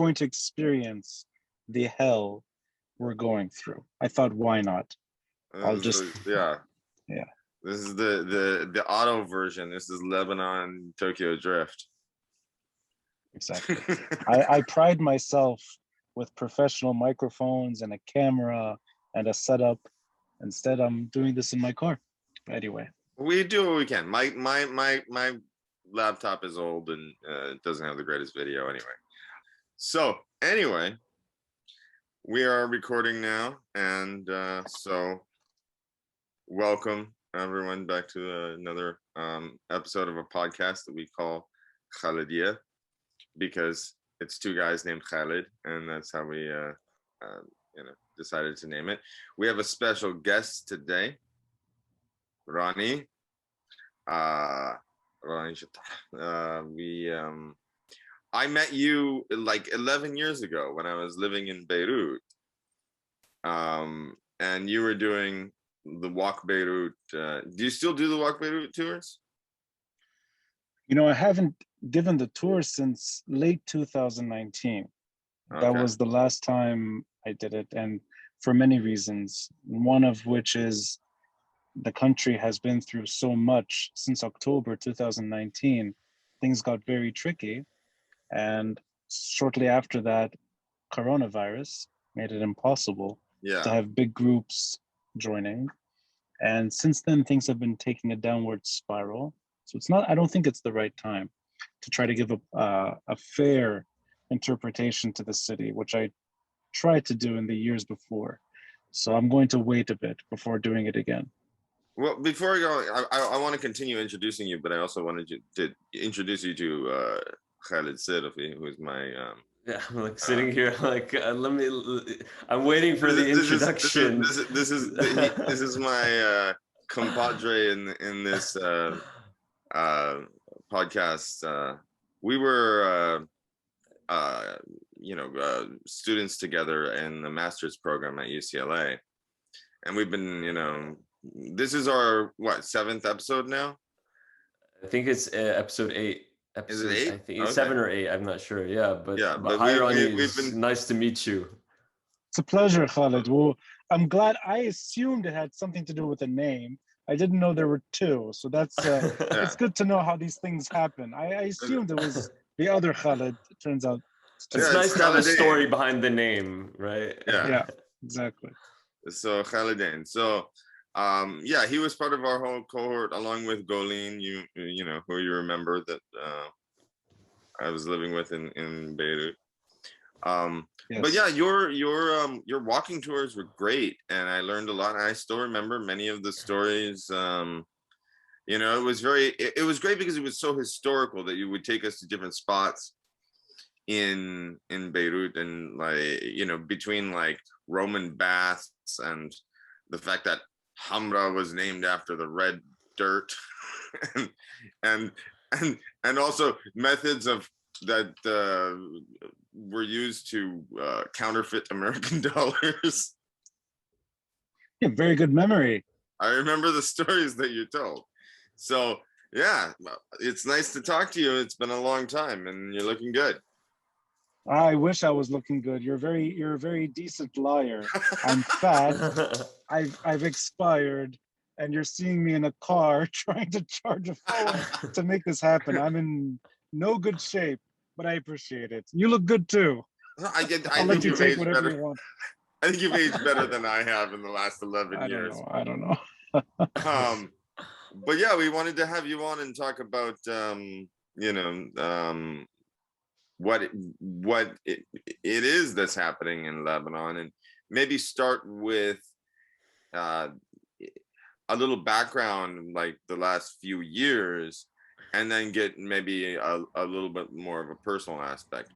going to experience the hell we're going through. I thought, why not? I'll just yeah. Yeah. This is the auto version. This is Lebanon Tokyo Drift. Exactly. I pride myself with professional microphones and a camera and a setup. Instead, I'm doing this in my car. Anyway, we do what we can. My laptop is old and it doesn't have the greatest video anyway. So anyway, we are recording now, and so welcome everyone back to another episode of a podcast that we call Khalidia, because it's two guys named Khalid, and that's how we decided to name it. We have a special guest today, Ronnie. I met you like 11 years ago when I was living in Beirut, and you were doing the Walk Beirut. Do you still do the Walk Beirut tours? I haven't given the tour since late 2019. Okay. That was the last time I did it, and for many reasons, one of which is the country has been through so much since October 2019. Things got very tricky, and shortly after that, coronavirus made it impossible to have big groups joining. And since then, things have been taking a downward spiral. So I don't think it's the right time to try to give a fair interpretation to the city, which I tried to do in the years before. So I'm going to wait a bit before doing it again. Well, before I go, I want to continue introducing you, but I also wanted to introduce you to Khalid Sirofi, who is my... yeah, I'm like sitting here, like I'm waiting for the introduction. This is my compadre in this podcast. We were students together in the master's program at UCLA, and we've been this is our 7th episode now. I think it's episode 8. Is it 8? I think it's 7 or 8. I'm not sure. But hi, Ronnie. It's nice to meet you. It's a pleasure, Khalid. Well, I'm glad. I assumed it had something to do with a name. I didn't know there were two. So that's it's good to know how these things happen. I assumed it was the other Khalid. It turns out it's nice to have a story behind the name, right? Yeah, exactly. So Khalidin. So he was part of our whole cohort along with Golin, you know who you remember that I was living with in Beirut. Yes. But yeah, your walking tours were great, and I learned a lot. I still remember many of the stories. It was great because it was so historical that you would take us to different spots in Beirut, and between like Roman baths and the fact that Hamra was named after the red dirt, and also methods of that were used to counterfeit American dollars. Yeah, very good memory. I remember the stories that you told. So yeah, it's nice to talk to you. It's been a long time, and you're looking good. I wish I was looking good. You're a very decent liar. I'm fat. I've expired, and you're seeing me in a car trying to charge a phone to make this happen. I'm in no good shape, but I appreciate it. You look good too. I'll let you take whatever you want. I think you've aged better than I have in the last 11 years. I don't know. But yeah, we wanted to have you on and talk about what it is that's happening in Lebanon, and maybe start with a little background, like the last few years, and then get maybe a little bit more of a personal aspect.